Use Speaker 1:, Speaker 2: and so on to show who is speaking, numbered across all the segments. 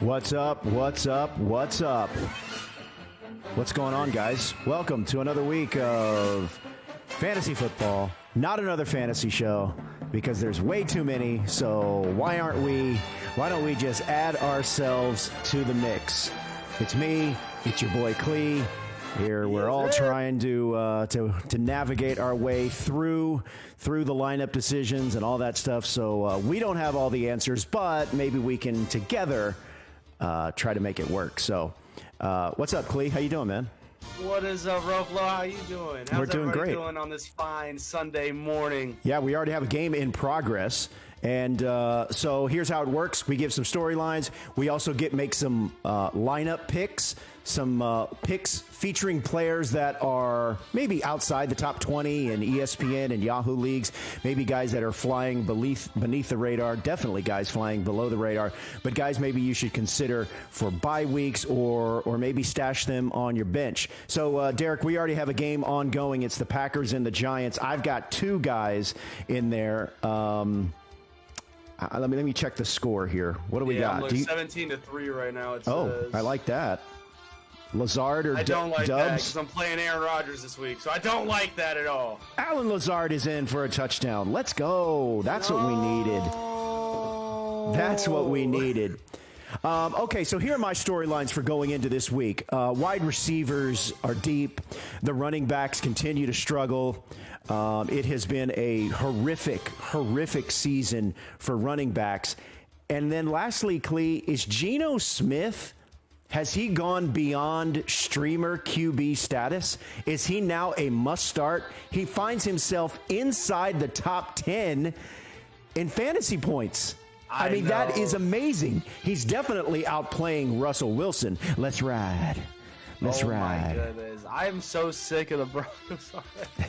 Speaker 1: What's up? What's up? What's up? What's going on, guys? Welcome to another week of fantasy football. Not another fantasy show because there's way too many. So why don't we just add ourselves to the mix? It's me. It's your boy CLE. Here we're all trying to navigate our way through the lineup decisions and all that stuff. So we don't have all the answers, but maybe we can together try to make it work. So what's up, CLE? How you doing, man?
Speaker 2: What is up, ROFLO? How you doing? How's
Speaker 1: We're doing great.
Speaker 2: Doing on this fine Sunday morning?
Speaker 1: Yeah, we already have a game in progress. And so here's how it works. We give some storylines. We also make some lineup picks, some picks featuring players that are maybe outside the top 20 in ESPN and Yahoo leagues, maybe guys that are flying beneath the radar, definitely guys flying below the radar, but guys maybe you should consider for bye weeks or maybe stash them on your bench. So, Derek, we already have a game ongoing. It's the Packers and the Giants. I've got two guys in there. Let me check the score here. What do we got?
Speaker 2: I'm 17-3 right now. It says.
Speaker 1: I like that. Lazard or Dubs?
Speaker 2: I don't like that because I'm playing Aaron Rodgers this week, so I don't like that at all.
Speaker 1: Alan Lazard is in for a touchdown. Let's go. That's what we needed. That's what we needed. Okay, so here are my storylines for going into this week. Wide receivers are deep. The running backs continue to struggle. It has been a horrific season for running backs. And then lastly, CLE, is Geno Smith, has he gone beyond streamer QB status? Is he now a must start? He finds himself inside the top 10 in fantasy points. I mean, that is amazing. He's definitely outplaying Russell Wilson. Let's ride. Let's ride.
Speaker 2: My goodness. I am so sick of the Broncos.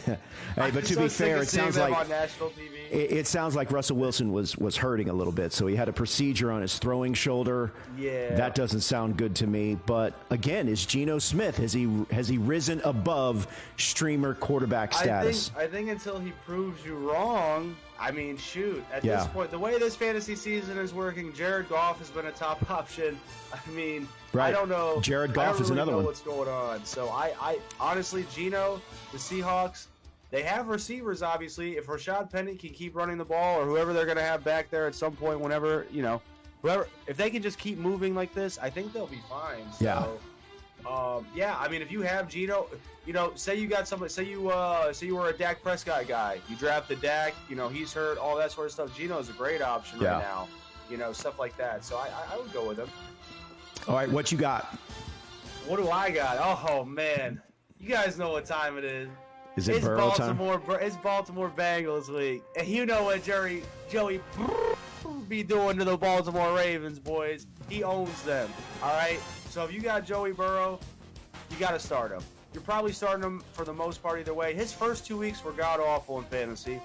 Speaker 1: Hey, but to be fair, it sounds like
Speaker 2: on national TV.
Speaker 1: It sounds like Russell Wilson was hurting a little bit, so he had a procedure on his throwing shoulder.
Speaker 2: Yeah,
Speaker 1: that doesn't sound good to me. But again, is Geno Smith, has he risen above streamer quarterback status?
Speaker 2: I think until he proves you wrong. I mean, shoot. At this point, the way this fantasy season is working, Jared Goff has been a top option. I mean,
Speaker 1: right.
Speaker 2: I don't know.
Speaker 1: Jared Goff is another one.
Speaker 2: What's going on? So I honestly, Geno, the Seahawks, they have receivers. Obviously, if Rashad Penny can keep running the ball, or whoever they're going to have back there at some point, whenever if they can just keep moving like this, I think they'll be fine. So, I mean, if you have Geno, say you got somebody, say you were a Dak Prescott guy, you drafted Dak, he's hurt, all that sort of stuff. Geno's a great option right now, stuff like that. So I would go with him.
Speaker 1: All right, what you got?
Speaker 2: What do I got? Oh man, you guys know what time it is.
Speaker 1: Is it Burrow time?
Speaker 2: It's Baltimore Bengals week, and you know what Joey be doing to the Baltimore Ravens, boys. He owns them. All right. So if you got Joey Burrow, you got to start him. You're probably starting him for the most part either way. His first 2 weeks were god-awful in fantasy.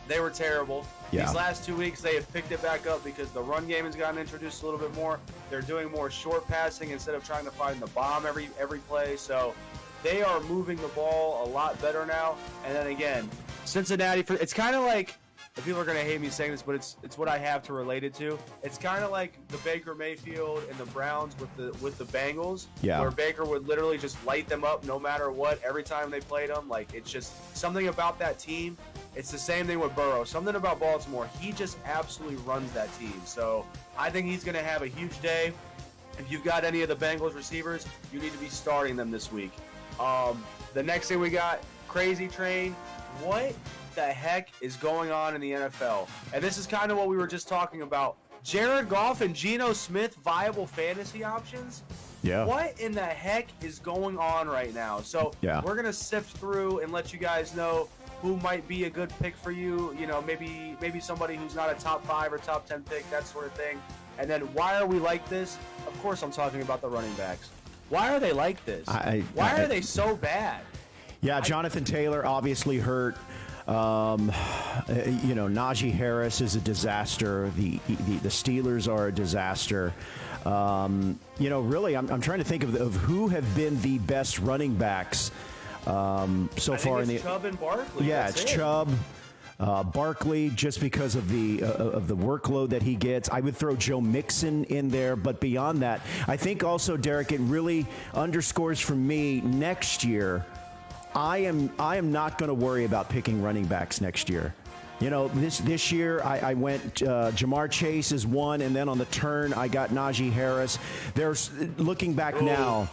Speaker 2: They were terrible.
Speaker 1: Yeah.
Speaker 2: These last 2 weeks, they have picked it back up because the run game has gotten introduced a little bit more. They're doing more short passing instead of trying to find the bomb every play. So they are moving the ball a lot better now. And then again, Cincinnati, it's kind of like, people are going to hate me saying this, but it's what I have to relate it to. It's kind of like the Baker Mayfield and the Browns with the Bengals, where Baker would literally just light them up no matter what every time they played them. Like, it's just something about that team. It's the same thing with Burrow. Something about Baltimore. He just absolutely runs that team. So I think he's going to have a huge day. If you've got any of the Bengals receivers, you need to be starting them this week. The next thing we got, Crazy Train. What the heck is going on in the NFL? And this is kind of what we were just talking about. Jared Goff and Geno Smith, viable fantasy options?
Speaker 1: Yeah.
Speaker 2: What in the heck is going on right now? So we're going to sift through and let you guys know who might be a good pick for you. You know, maybe somebody who's not a top 5 or top 10 pick, that sort of thing. And then why are we like this? Of course I'm talking about the running backs. Why are they like this? Why are they so bad?
Speaker 1: Yeah, Jonathan Taylor obviously hurt. Najee Harris is a disaster. The Steelers are a disaster. Really, I'm trying to think of who have been the best running backs so far in the
Speaker 2: Chubb and Barkley.
Speaker 1: Yeah, it's Chubb. Barkley, just because of the workload that he gets. I would throw Joe Mixon in there, but beyond that, I think also, Derek, it really underscores for me next year. I am not going to worry about picking running backs next year. You know, this year I went Jamar Chase is one, and then on the turn I got Najee Harris. There's looking back now,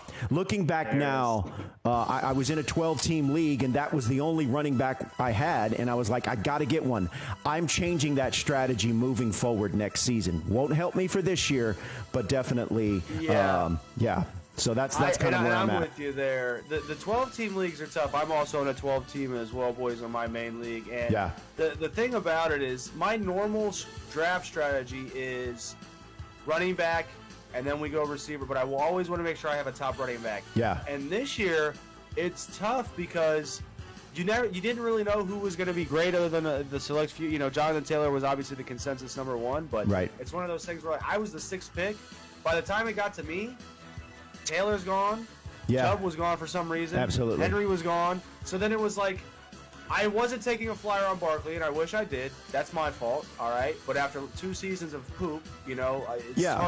Speaker 1: I was in a 12-team league, and that was the only running back I had, and I was like, I got to get one. I'm changing that strategy moving forward next season. Won't help me for this year, but definitely, yeah. So that's kind of where I'm at.
Speaker 2: I'm with you there. The 12-team leagues are tough. I'm also in a 12-team as well, boys, in my main league. And the thing about it is my normal draft strategy is running back, and then we go receiver. But I will always want to make sure I have a top running back.
Speaker 1: Yeah.
Speaker 2: And this year, it's tough because you didn't really know who was going to be great other than the select few. You know, Jonathan Taylor was obviously the consensus number one, but it's one of those things where I was the 6th pick. By the time it got to me, Taylor's gone.
Speaker 1: Yeah.
Speaker 2: Chubb was gone for some reason.
Speaker 1: Absolutely.
Speaker 2: Henry was gone. So then it was like, I wasn't taking a flyer on Barkley, and I wish I did. That's my fault, all right? But after 2 seasons of poop, it's hard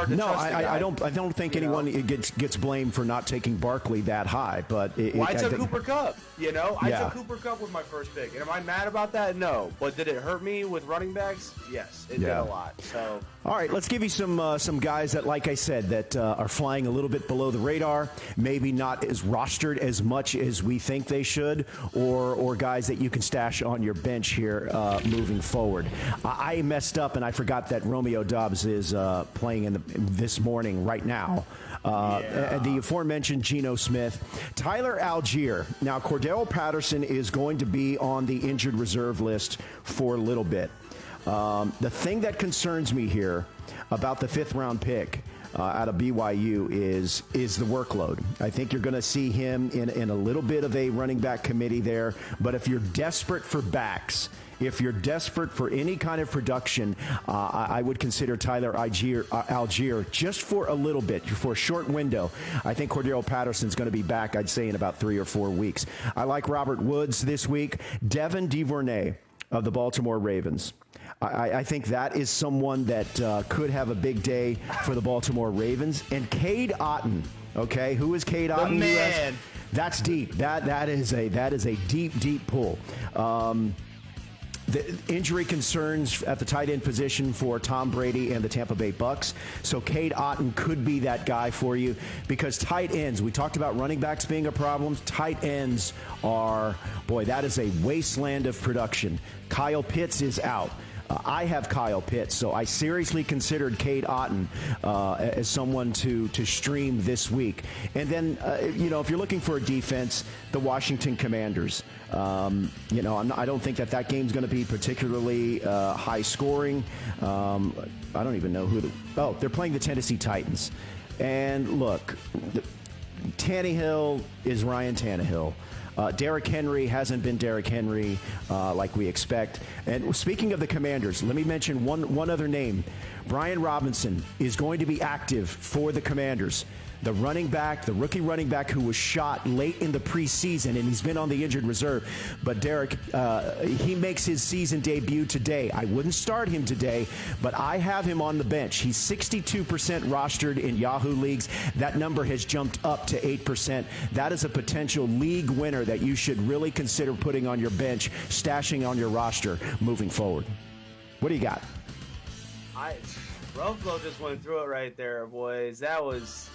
Speaker 2: to trust the guy.
Speaker 1: I don't think anyone gets blamed for not taking Barkley that high. But
Speaker 2: I took Cooper Kupp. I took Cooper Kupp with my first pick. And am I mad about that? No. But did it hurt me with running backs? Yes, it did a lot. So.
Speaker 1: All right, let's give you some guys that, like I said, that are flying a little bit below the radar, maybe not as rostered as much as we think they should, or guys that you can stash on your bench here moving forward. I messed up and I forgot that Romeo Doubs is playing this morning right now. The aforementioned Geno Smith, Tyler Algier. Now, Cordell Patterson is going to be on the injured reserve list for a little bit. The thing that concerns me here about the 5th-round pick out of BYU is the workload. I think you're going to see him in a little bit of a running back committee there. But if you're desperate for backs, if you're desperate for any kind of production, I would consider Tyler Algier just for a little bit, for a short window. I think Cordell Patterson's going to be back, I'd say, in about 3 or 4 weeks. I like Robert Woods this week. Devin DuVernay of the Baltimore Ravens. I think that is someone that could have a big day for the Baltimore Ravens. And Cade Otton, okay? Who is Cade Otton?
Speaker 2: The man.
Speaker 1: That's deep. That is a deep pull. The injury concerns at the tight end position for Tom Brady and the Tampa Bay Bucks. So Cade Otton could be that guy for you because tight ends, we talked about running backs being a problem. Tight ends are, that is a wasteland of production. Kyle Pitts is out. I have Kyle Pitts, so I seriously considered Cade Otton as someone to stream this week. And then, if you're looking for a defense, the Washington Commanders. I don't think that game's going to be particularly high scoring. I don't even know they're playing the Tennessee Titans. And look, Tannehill is Ryan Tannehill. Derrick Henry hasn't been Derrick Henry like we expect. And speaking of the Commanders, let me mention one other name. Brian Robinson is going to be active for the Commanders. The rookie running back who was shot late in the preseason, and he's been on the injured reserve. But Derek, he makes his season debut today. I wouldn't start him today, but I have him on the bench. He's 62% rostered in Yahoo leagues. That number has jumped up to 8%. That is a potential league winner that you should really consider putting on your bench, stashing on your roster moving forward. What do you got?
Speaker 2: ROFLO just went through it right there, boys. That was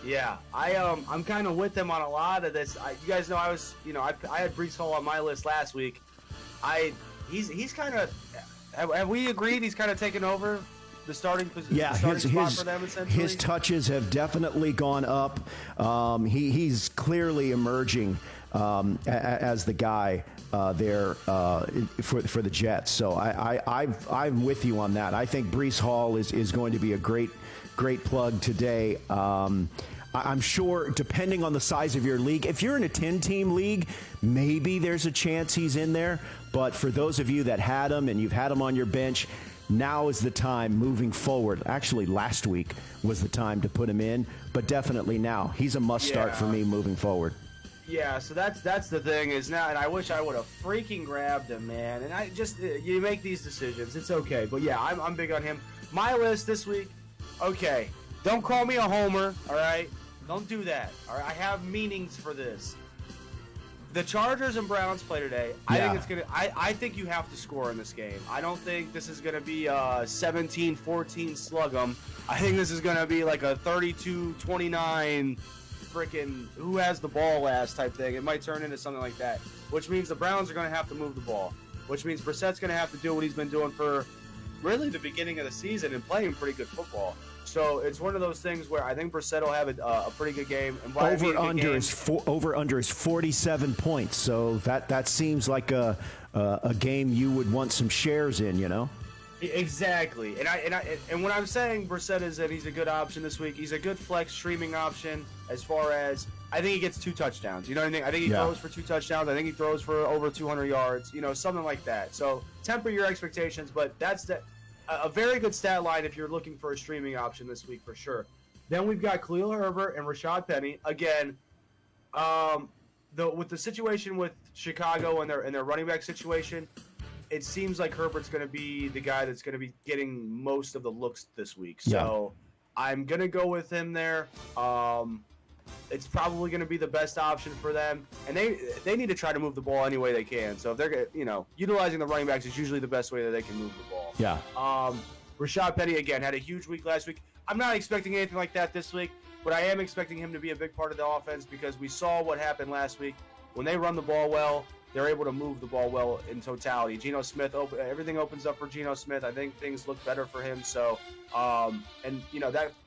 Speaker 2: Yeah, I'm kind of with them on a lot of this. You guys know I had Brees Hall on my list last week. He's kind of have we agreed he's kind of taken over the starting position?
Speaker 1: Yeah,
Speaker 2: spot for them essentially.
Speaker 1: His touches have definitely gone up. He's clearly emerging as the guy there for the Jets. So I'm with you on that. I think Brees Hall is going to be a great plug today. I'm sure, depending on the size of your league, if you're in a 10-team league, maybe there's a chance he's in there. But for those of you that had him and you've had him on your bench, now is the time moving forward. Actually, last week was the time to put him in, but definitely now. He's a must-start for me moving forward.
Speaker 2: Yeah, so that's the thing is now, and I wish I would have freaking grabbed him, man. And I just, you make these decisions. It's okay. But, yeah, I'm big on him. My list this week, okay, don't call me a homer, all right? Don't do that. All right, I have meanings for this. The Chargers and Browns play today. I think you have to score in this game. I don't think this is going to be a 17-14 slug 'em. I think this is going to be like a 32-29 freaking who has the ball last type thing. It might turn into something like that, which means the Browns are going to have to move the ball, which means Brissett's going to have to do what he's been doing for really the beginning of the season and playing pretty good football. So it's one of those things where I think Brissett will have a pretty good game. And
Speaker 1: over under is 47 points. So that seems like a game you would want some shares in, you know.
Speaker 2: Exactly. And when I'm saying Brissett is that he's a good option this week, he's a good flex streaming option as far as I think he gets 2 touchdowns. You know what I mean? I think he throws for 2 touchdowns. I think he throws for over 200 yards. You know, something like that. So temper your expectations, but that's a very good stat line if you're looking for a streaming option this week for sure. Then we've got Khalil Herbert and Rashad Penny. Again, with the situation with Chicago and their running back situation, it seems like Herbert's going to be the guy that's going to be getting most of the looks this week. So I'm going to go with him there. It's probably going to be the best option for them, and they need to try to move the ball any way they can. So if they're utilizing the running backs is usually the best way that they can move the ball.
Speaker 1: Yeah.
Speaker 2: Rashad Penny again had a huge week last week. I'm not expecting anything like that this week, but I am expecting him to be a big part of the offense because we saw what happened last week when they run the ball well. They're able to move the ball well in totality. Geno Smith, everything opens up for Geno Smith. I think things look better for him. So, and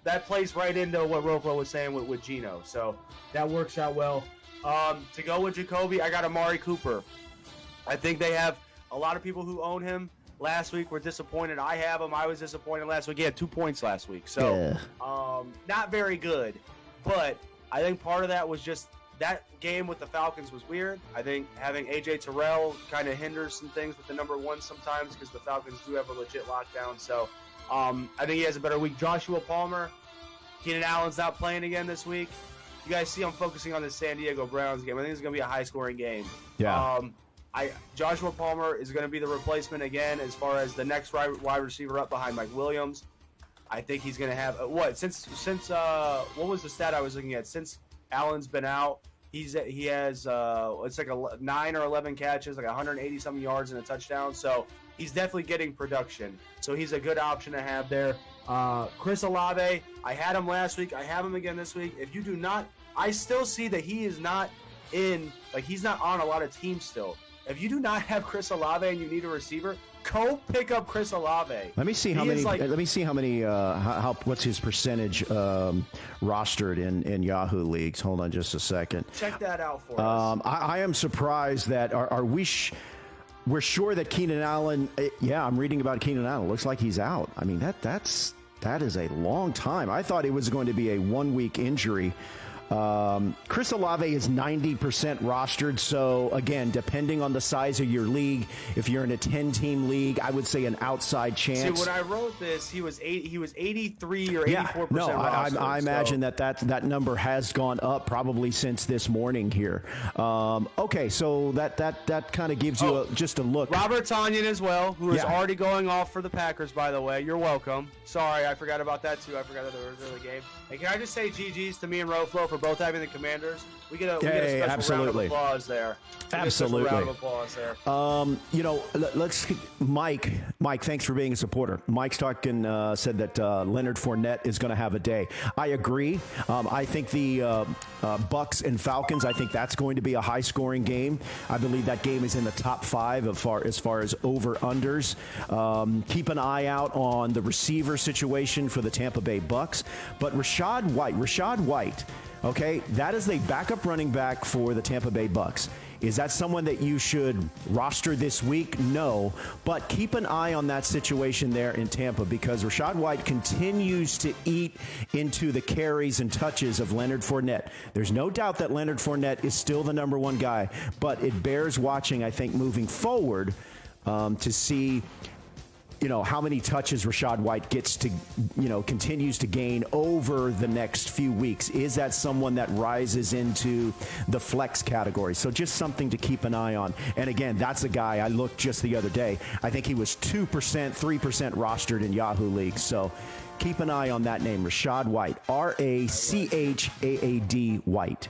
Speaker 2: that plays right into what ROFLO was saying with Geno. So that works out well. To go with Jacoby, I got Amari Cooper. I think they have a lot of people who own him. Last week were disappointed. I have him. I was disappointed last week. He had 2 points last week. So, not very good. But I think part of that was just that game with the Falcons was weird. I think having A.J. Terrell kind of hinders some things with the number 1 sometimes because the Falcons do have a legit lockdown. So I think he has a better week. Joshua Palmer, Keenan Allen's not playing again this week. You guys see I'm focusing on the San Diego Browns game. I think it's going to be a high-scoring game. Yeah. Joshua Palmer is going to be the replacement again as far as the next wide receiver up behind Mike Williams. I think he's going to have since what was the stat I was looking at? Since Allen's been out, he has it's like 9 or 11 catches, like 180 something yards and a touchdown. So he's definitely getting production. So he's a good option to have there. Chris Olave, I had him last week. I have him again this week. If you do not, I still see that he is not he's not on a lot of teams still. If you do not have Chris Olave and you need a receiver, go pick up Chris Olave.
Speaker 1: Let me see how many. What's his percentage rostered in Yahoo leagues? Hold on, just a second.
Speaker 2: Check that out for us.
Speaker 1: I am surprised that we're sure that Keenan Allen. Yeah, I'm reading about Keenan Allen. Looks like he's out. I mean that is a long time. I thought it was going to be a 1-week injury. Chris Olave is 90% rostered. So again, depending on the size of your league, if you're in a 10-team league, I would say an outside chance.
Speaker 2: See, when I wrote this, he was 83 or 84%.
Speaker 1: No,
Speaker 2: rostered,
Speaker 1: I imagine that number has gone up probably since this morning here. Okay, so that kind of gives you just a look.
Speaker 2: Robert Tonyan as well, who is already going off for the Packers, by the way. You're welcome. Sorry, I forgot about that too. I forgot that there was a game. And can I just say GG's to me and ROFLO for both having the Commanders. We get a special
Speaker 1: absolutely.
Speaker 2: round of applause there.
Speaker 1: Absolutely.
Speaker 2: Round of applause there.
Speaker 1: Mike, thanks for being a supporter. Mike's talking, said that Leonard Fournette is going to have a day. I agree. I think the Bucks and Falcons, I think that's going to be a high-scoring game. I believe that game is in the top 5 as far as over-unders. Keep an eye out on the receiver situation for the Tampa Bay Bucks. But Rashad White, okay, that is the backup running back for the Tampa Bay Bucks. Is that someone that you should roster this week? No, but keep an eye on that situation there in Tampa because Rashad White continues to eat into the carries and touches of Leonard Fournette. There's no doubt that Leonard Fournette is still the number 1 guy, but it bears watching, I think, moving forward to see how many touches Rashad White gets to, continues to gain over the next few weeks. Is that someone that rises into the flex category? So just something to keep an eye on. And again, that's a guy I looked just the other day. I think he was 2%, 3% rostered in Yahoo League. So keep an eye on that name, Rashad White, Rachaad White.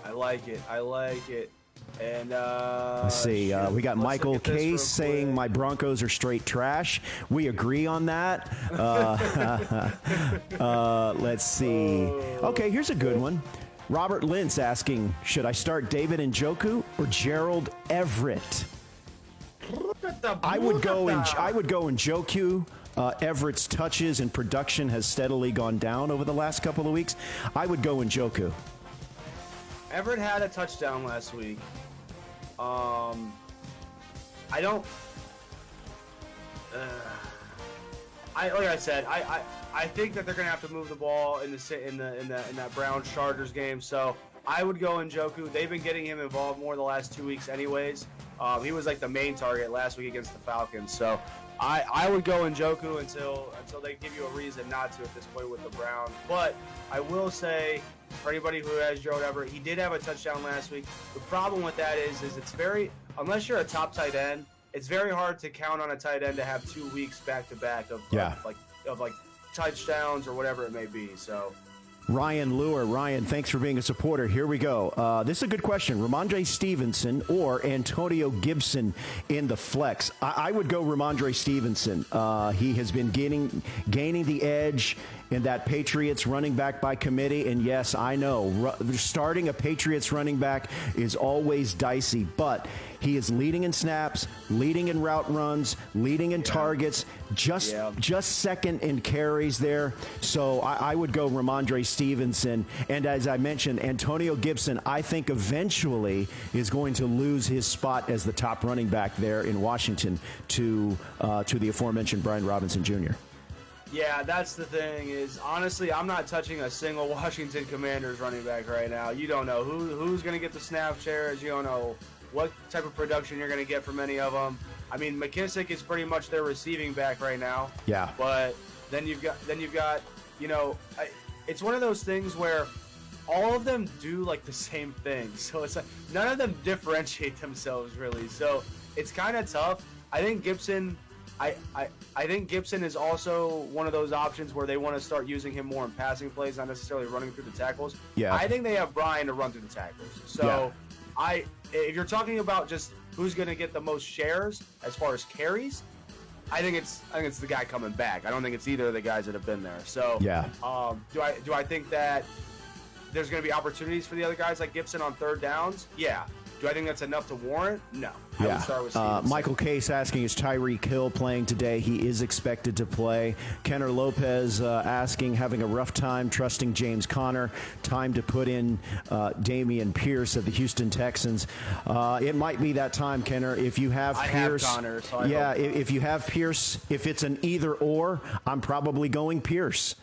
Speaker 2: I like it. And
Speaker 1: let's see. We got Michael Case saying my Broncos are straight trash. We agree on that. Let's see. Okay, here's a good one. Robert Lintz asking, should I start David Njoku or Gerald Everett? I would go Njoku. Everett's touches and production has steadily gone down over the last couple of weeks. I would go Njoku.
Speaker 2: Everett had a touchdown last week. I don't. Like I said, I think that they're gonna have to move the ball in that Browns Chargers game. So I would go Njoku. They've been getting him involved more the last 2 weeks, anyways. He was like the main target last week against the Falcons. So I would go Njoku until they give you a reason not to at this point with the Browns. But I will say, for anybody who has Gerald Everett, he did have a touchdown last week. The problem with that is it's very, unless you're a top tight end, it's very hard to count on a tight end to have 2 weeks back to back of touchdowns or whatever it may be. So.
Speaker 1: Ryan Lure. Ryan, thanks for being a supporter. Here we go. This is a good question. Ramondre Stevenson or Antonio Gibson in the flex? I would go Ramondre Stevenson. He has been gaining the edge in that Patriots running back by committee. And yes, I know starting a Patriots running back is always dicey, but he is leading in snaps, leading in route runs, leading in targets, just second in carries there. So I would go Ramondre Stevenson. And as I mentioned, Antonio Gibson, I think eventually is going to lose his spot as the top running back there in Washington to the aforementioned Brian Robinson Jr.
Speaker 2: Yeah, that's the thing is, honestly, I'm not touching a single Washington Commanders running back right now. You don't know who's going to get the snap shares. You don't know what type of production you're going to get from any of them. I mean, McKissick is pretty much their receiving back right now. Yeah. But then you've got it's one of those things where all of them do like the same thing. So it's like none of them differentiate themselves really. So it's kind of tough. I think Gibson. I think Gibson is also one of those options where they want to start using him more in passing plays, not necessarily running through the tackles. Yeah. I think they have Brian to run through the tackles. So if you're talking about just who's going to get the most shares as far as carries, I think it's the guy coming back. I don't think it's either of the guys that have been there. So do I think that there's going to be opportunities for the other guys like Gibson on third downs? Yeah. Do I think that's enough to warrant? No. I would start with Stevenson.
Speaker 1: Michael Case asking, is Tyreek Hill playing today? He is expected to play. Kenner Lopez asking, having a rough time trusting James Conner. Time to put in Dameon Pierce of the Houston Texans. It might be that time, Kenner. If you have Pierce.
Speaker 2: I have Conner, so
Speaker 1: if you have Pierce, if it's an either or, I'm probably going Pierce.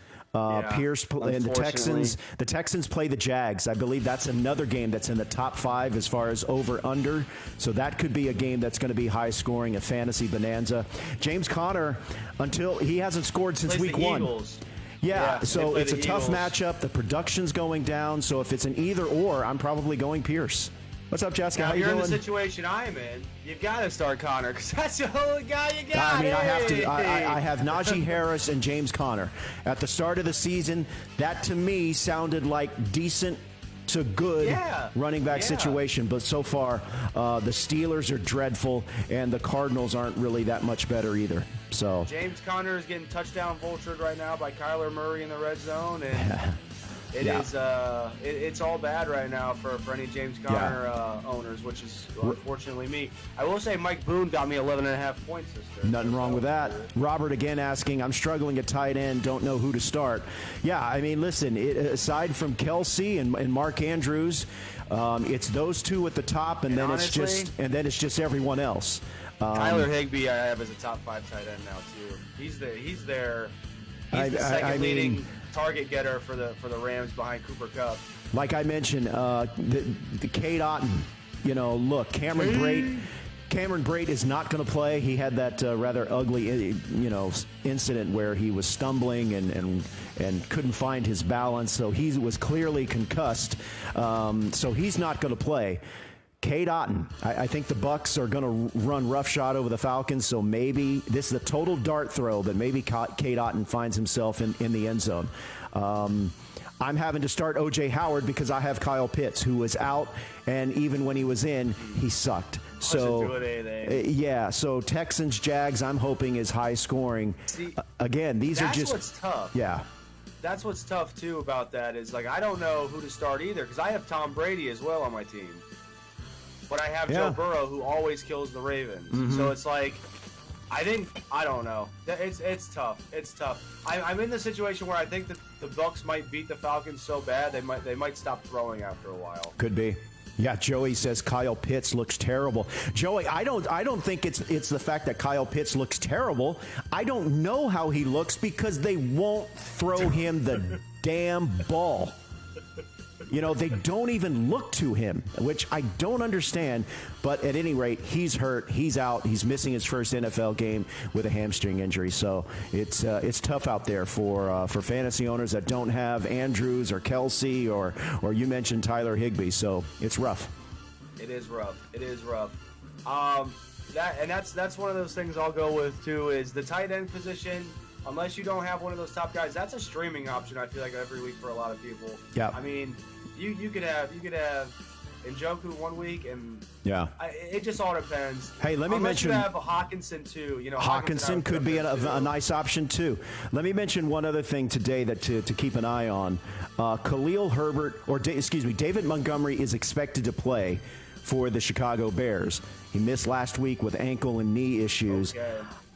Speaker 1: Pierce and the Texans play the Jags. I believe that's another game that's in the top 5 as far as over-under. So that could be a game that's going to be high-scoring, a fantasy bonanza. James Conner, until he hasn't scored since week 1.
Speaker 2: Eagles.
Speaker 1: So it's a tough matchup. The production's going down. So if it's an either or, I'm probably going Pierce. What's up, Jessica?
Speaker 2: Now,
Speaker 1: How
Speaker 2: if
Speaker 1: you
Speaker 2: you're
Speaker 1: doing?
Speaker 2: in the situation I'm in, you've got to start Connor because that's the only guy you got.
Speaker 1: I mean, I have to.
Speaker 2: Hey!
Speaker 1: I have Najee Harris and James Conner. At the start of the season, that to me sounded like decent to good running back situation. But so far, the Steelers are dreadful, and the Cardinals aren't really that much better either. So
Speaker 2: James Conner is getting touchdown vultured right now by Kyler Murray in the red zone, and it's all bad right now for any James Conner owners, which is unfortunately me. I will say Mike Boone got me 11.5 points this year.
Speaker 1: Nothing wrong with that. Robert again asking, I'm struggling at tight end, don't know who to start. Yeah, I mean, listen, aside from Kelsey and Mark Andrews, it's those two at the top, and then honestly, it's just everyone else.
Speaker 2: Tyler Higbee I have as a top 5 tight end now too. He's the second leading target getter for the Rams behind Cooper Kupp.
Speaker 1: Like I mentioned, the Cade Otton, look, Cameron Brate is not going to play. He had that rather ugly, incident where he was stumbling and couldn't find his balance, so he was clearly concussed. So he's not going to play. Cade Otton, I think the Bucs are going to run roughshod over the Falcons, so maybe this is a total dart throw, but maybe Cade Otton finds himself in the end zone. I'm having to start O.J. Howard because I have Kyle Pitts, who was out, and even when he was in, he sucked. So, so Texans, Jags, I'm hoping is high scoring.
Speaker 2: See,
Speaker 1: again, these are just...
Speaker 2: That's what's tough.
Speaker 1: Yeah.
Speaker 2: That's what's tough, too, about that is, I don't know who to start either because I have Tom Brady as well on my team. But I have Joe Burrow, who always kills the Ravens. Mm-hmm. So it's I don't know. It's tough. It's tough. I'm in the situation where I think that the Bucs might beat the Falcons so bad they might stop throwing after a while.
Speaker 1: Could be. Yeah, Joey says Kyle Pitts looks terrible. Joey, I don't think it's the fact that Kyle Pitts looks terrible. I don't know how he looks because they won't throw him the damn ball. They don't even look to him, which I don't understand. But at any rate, he's hurt. He's out. He's missing his first NFL game with a hamstring injury. So it's tough out there for fantasy owners that don't have Andrews or Kelsey or you mentioned Tyler Higbee. So it's rough.
Speaker 2: It is rough. That's one of those things I'll go with too. Is the tight end position. Unless you don't have one of those top guys, that's a streaming option. I feel like every week for a lot of people.
Speaker 1: Yeah.
Speaker 2: I mean, you could have Njoku 1 week, and it just all depends.
Speaker 1: Hey, let me mention
Speaker 2: you have a Hawkinson too.
Speaker 1: Hawkinson could be a nice option too. Let me mention one other thing today that to keep an eye on. Khalil Herbert, David Montgomery is expected to play for the Chicago Bears. He missed last week with ankle and knee issues.
Speaker 2: Okay.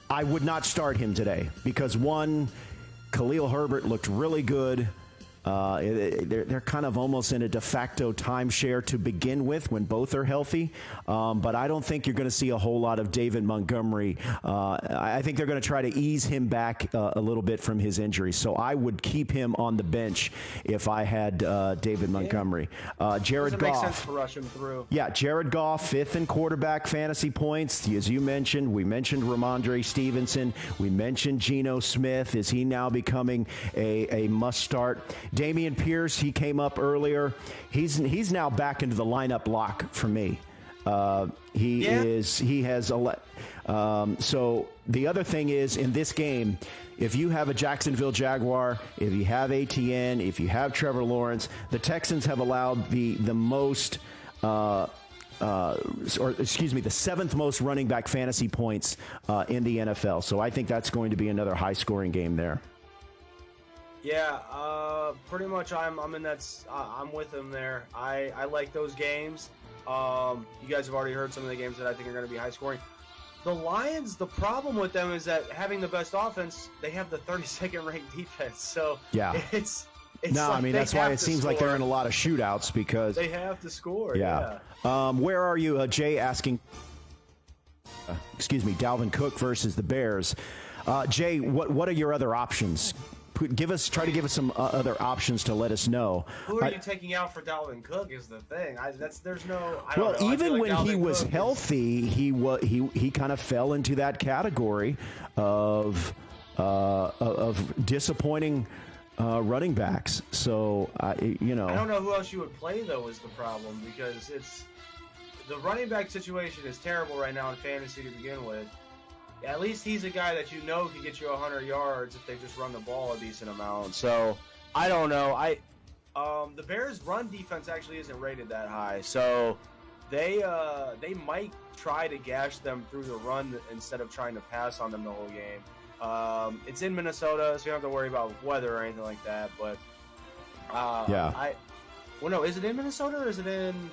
Speaker 1: I would not start him today because, one, Khalil Herbert looked really good. They're kind of almost in a de facto timeshare to begin with when both are healthy. But I don't think you're going to see a whole lot of David Montgomery. I think they're going to try to ease him back a little bit from his injury. So I would keep him on the bench if I had David Montgomery. Jared Goff.
Speaker 2: Makes sense to rush him through.
Speaker 1: Yeah, Jared Goff, 5th in quarterback fantasy points. As you mentioned, we mentioned Ramondre Stevenson. We mentioned Geno Smith. Is he now becoming a must start? Damian Pierce, he came up earlier. He's now back into the lineup lock for me. So the other thing is in this game, if you have a Jacksonville Jaguar, if you have ATN, if you have Trevor Lawrence, the Texans have allowed the 7th most running back fantasy points in the NFL. So I think that's going to be another high scoring game there.
Speaker 2: Yeah, pretty much. I'm in that. I'm with him there. I like those games. You guys have already heard some of the games that I think are going to be high scoring. The Lions, the problem with them is that having the best offense, they have the 32nd ranked defense. So it's
Speaker 1: no,
Speaker 2: like
Speaker 1: I mean that's why it seems like they're in a lot of shootouts because
Speaker 2: they have to score.
Speaker 1: Yeah. Where are you, Jay? Asking. Dalvin Cook versus the Bears. Jay, what are your other options? Try to give us some other options to let us know.
Speaker 2: Who are you taking out for Dalvin Cook is the thing.
Speaker 1: Even when he was healthy, he kind of fell into that category of disappointing running backs. So I don't
Speaker 2: know who else you would play though is the problem because the running back situation is terrible right now in fantasy to begin with. At least he's a guy that you know can get you 100 yards if they just run the ball a decent amount. So I don't know. The Bears' run defense actually isn't rated that high, so they might try to gash them through the run instead of trying to pass on them the whole game. It's in Minnesota, so you don't have to worry about weather or anything like that. But
Speaker 1: yeah.
Speaker 2: Well, no, is it in Minnesota or is it in?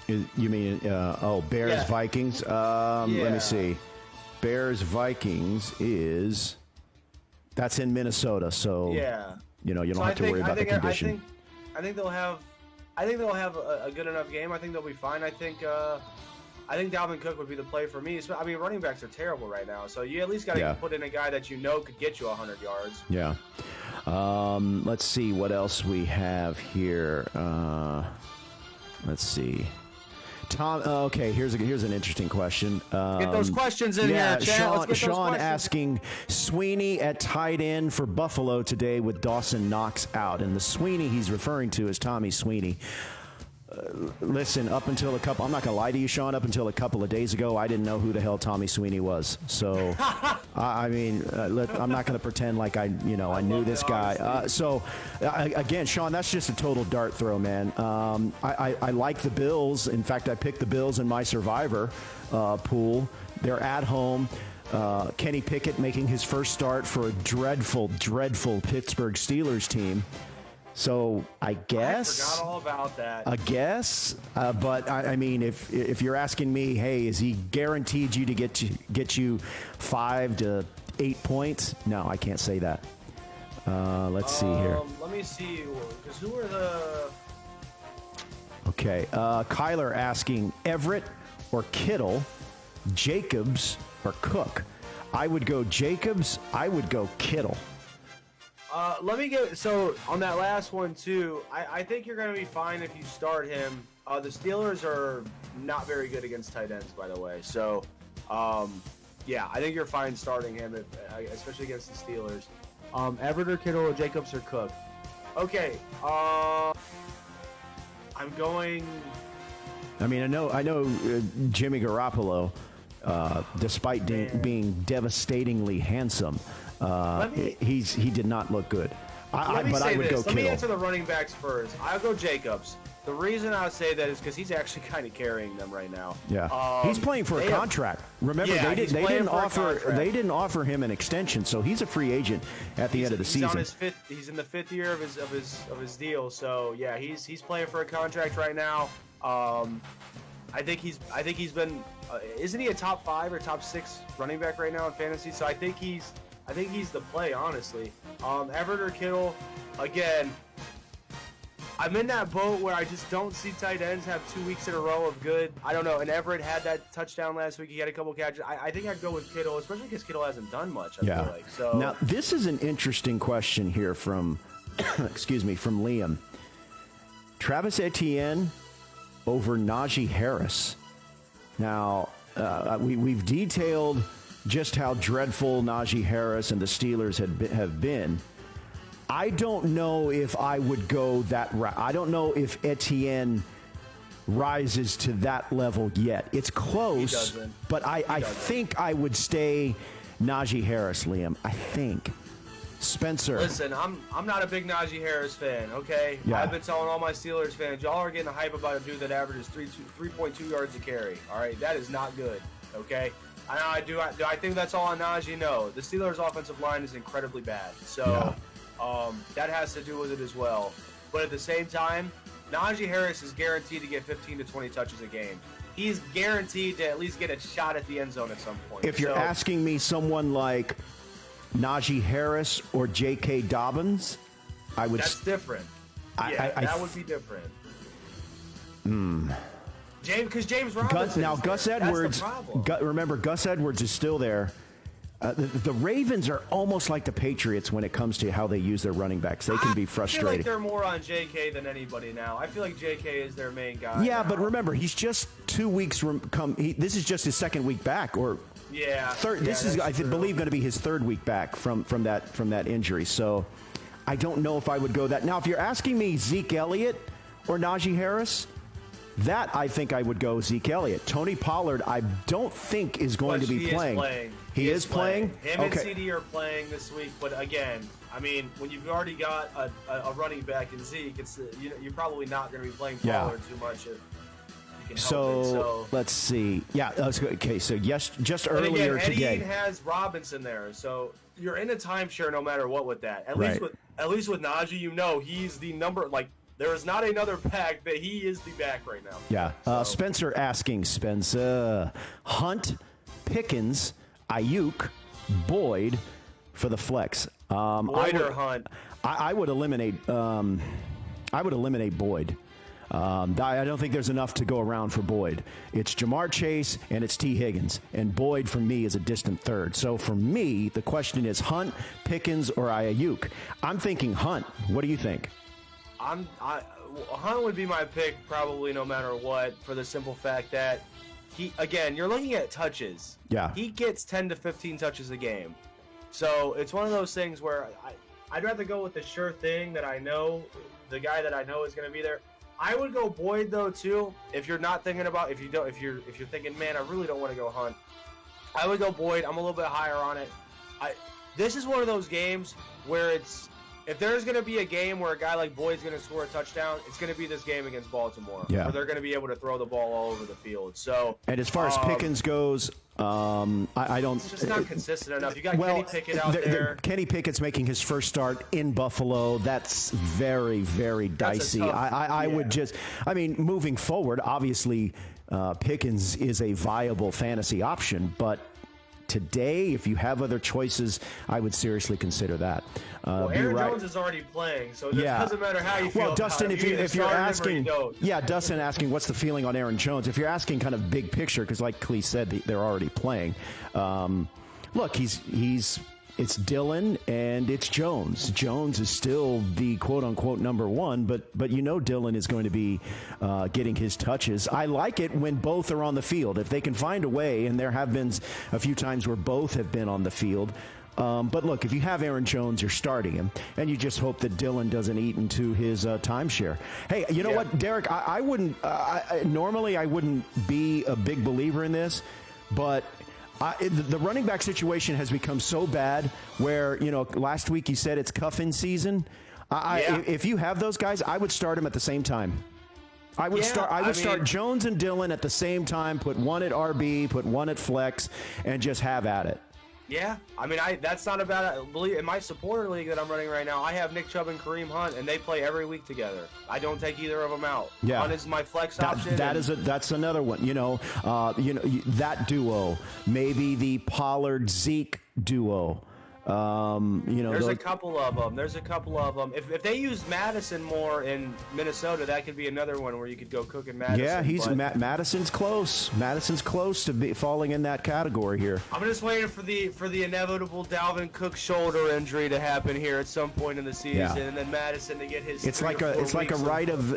Speaker 1: You mean Bears
Speaker 2: Yeah.
Speaker 1: Vikings? Let me see. Bears Vikings that's in Minnesota, so
Speaker 2: Yeah.
Speaker 1: you don't
Speaker 2: So
Speaker 1: have to worry about the condition.
Speaker 2: I think they'll have a good enough game. I think they'll be fine. I think Dalvin Cook would be the play for me. I mean, running backs are terrible right now, so you at least got to put in a guy that you know could get you 100 yards.
Speaker 1: Yeah. Let's see what else we have here. Let's see. Tom, okay, here's an interesting question.
Speaker 2: Get those questions in here, chat.
Speaker 1: Sean asking Sweeney at tight end for Buffalo today with Dawson Knox out. And the Sweeney he's referring to is Tommy Sweeney. Listen, I'm not going to lie to you, Sean, up until a couple of days ago, I didn't know who the hell Tommy Sweeney was. So, I'm not going to pretend like I knew this guy. Again, Sean, that's just a total dart throw, man. I like the Bills. In fact, I picked the Bills in my Survivor pool. They're at home. Kenny Pickett making his first start for a dreadful, dreadful Pittsburgh Steelers team. So I guess
Speaker 2: I forgot all about that.
Speaker 1: I guess, but I mean, if you're asking me, hey, is he guaranteed you to get you 5 to 8 points? No, I can't say that. Let's see here.
Speaker 2: Let me see, because who are the?
Speaker 1: Okay, Kyler asking Everett or Kittle, Jacobs or Cook. I would go Jacobs. I would go Kittle.
Speaker 2: So on that last one too, I think you're going to be fine if you start him. The Steelers are not very good against tight ends, by the way. So, yeah, I think you're fine starting him, especially against the Steelers. Everett or Kittle, Jacobs or Cook. Okay. I'm going.
Speaker 1: I mean, I know Jimmy Garoppolo, despite being devastatingly handsome. He did not look good. I would go Kittle.
Speaker 2: Let me answer the running backs first. I'll go Jacobs. The reason I would say that is because he's actually kind of carrying them right now.
Speaker 1: Yeah, he's playing for a contract. Remember, they didn't offer him an extension, so he's a free agent at the end of the season.
Speaker 2: He's in the fifth year of his deal. So yeah, he's playing for a contract right now. I think he's been. Isn't he a top 5 or top 6 running back right now in fantasy? So I think he's the play, honestly. Everett or Kittle, again, I'm in that boat where I just don't see tight ends have 2 weeks in a row of good. I don't know. And Everett had that touchdown last week. He had a couple catches. I think I'd go with Kittle, especially because Kittle hasn't done much, I feel like. So
Speaker 1: now, this is an interesting question here from, from Liam. Travis Etienne over Najee Harris. Now, we've detailed just how dreadful Najee Harris and the Steelers have been. I don't know if I would go that route. I don't know if Etienne rises to that level yet. It's close, but I think I would stay Najee Harris, Liam. I think. Spencer.
Speaker 2: Listen, I'm not a big Najee Harris fan, okay?
Speaker 1: Yeah.
Speaker 2: I've been telling all my Steelers fans, y'all are getting a hype about a dude that averages 3.2 yards a carry, all right? That is not good, okay? Do I think that's all on Najee? No. The Steelers' offensive line is incredibly bad, so that has to do with it as well. But at the same time, Najee Harris is guaranteed to get 15 to 20 touches a game. He's guaranteed to at least get a shot at the end zone at some point.
Speaker 1: If you're asking me someone like Najee Harris or J.K. Dobbins, I would.
Speaker 2: That's different. That would be different. Because James Robinson.
Speaker 1: Gus Edwards. Remember, Gus Edwards is still there. The Ravens are almost like the Patriots when it comes to how they use their running backs. They can be frustrating.
Speaker 2: I feel like they're more on J.K. than anybody now. I feel like J.K. is their main guy.
Speaker 1: Yeah,
Speaker 2: now.
Speaker 1: but remember, he's just 2 weeks this is just his second week back, or third. This is, I believe, going to be his third week back from that injury. So I don't know if I would go that. Now, if you're asking me Zeke Elliott or Najee Harris, that I think I would go Zeke Elliott. Tony Pollard, I don't think is going to be playing. He is playing?
Speaker 2: Him and CD are playing this week, but again, I mean, when you've already got a running back in Zeke, it's you're probably not going to be playing Pollard too much if you can help it. So
Speaker 1: let's see. Yeah, okay, so just earlier
Speaker 2: Eddie
Speaker 1: today.
Speaker 2: has Robinson there, so you're in a timeshare no matter what with that. At least with Najee, he's the number, like, there is not another back, but he is the back right now.
Speaker 1: Yeah. Spencer asking, Hunt, Pickens, Ayuk, Boyd for the flex.
Speaker 2: Boyd or Hunt?
Speaker 1: I would eliminate. I would eliminate Boyd. I don't think there's enough to go around for Boyd. It's Jamar Chase and it's T. Higgins, and Boyd for me is a distant third. So for me, the question is Hunt, Pickens, or Ayuk. I'm thinking Hunt. What do you think?
Speaker 2: Hunt would be my pick probably no matter what, for the simple fact that you're looking at touches.
Speaker 1: Yeah.
Speaker 2: He gets 10 to 15 touches a game. So it's one of those things where I'd rather go with the sure thing that I know, the guy that I know is going to be there. I would go Boyd though too. If you're not thinking about, if you're thinking, man, I really don't want to go Hunt, I would go Boyd. I'm a little bit higher on it. This is one of those games where if there's going to be a game where a guy like Boyd's going to score a touchdown, it's going to be this game against Baltimore, where they're going to be able to throw the ball all over the field. So,
Speaker 1: and as far as Pickens goes, I don't.
Speaker 2: It's just not consistent enough. You got Kenny Pickett out there.
Speaker 1: Kenny Pickett's making his first start in Buffalo. That's very, very dicey. I would just. I mean, moving forward, obviously, Pickens is a viable fantasy option, but today, if you have other choices, I would seriously consider that.
Speaker 2: Aaron Jones is already playing, so it doesn't matter how you feel.
Speaker 1: Well, Dustin, if you're asking, Dustin
Speaker 2: So.
Speaker 1: asking what's the feeling on Aaron Jones, if you're asking kind of big picture, because like Clee said, they're already playing. Look, it's Dillon and it's Jones. Jones is still the quote-unquote number one, but Dillon is going to be getting his touches. I like it when both are on the field. If they can find a way, and there have been a few times where both have been on the field. But look, if you have Aaron Jones, you're starting him, and you just hope that Dillon doesn't eat into his timeshare. Hey, you know what, Derek? I wouldn't normally I wouldn't be a big believer in this, but the running back situation has become so bad where, last week you said it's cuffing season. If you have those guys, I would start them at the same time. I would start Jones and Dillon at the same time, put one at RB, put one at flex, and just have at it.
Speaker 2: Yeah, I mean, that's not a bad. Believe in my supporter league that I'm running right now, I have Nick Chubb and Kareem Hunt, and they play every week together. I don't take either of them out.
Speaker 1: Yeah.
Speaker 2: Hunt is my flex option.
Speaker 1: That's another one. That duo, maybe the Pollard Zeke duo.
Speaker 2: There's a couple of them. If they use Madison more in Minnesota, that could be another one where you could go Cook and Madison.
Speaker 1: Yeah, Madison's close. Madison's close to falling in that category here.
Speaker 2: I'm just waiting for the inevitable Dalvin Cook shoulder injury to happen here at some point in the season, and then Madison to get his.
Speaker 1: It's like a rite of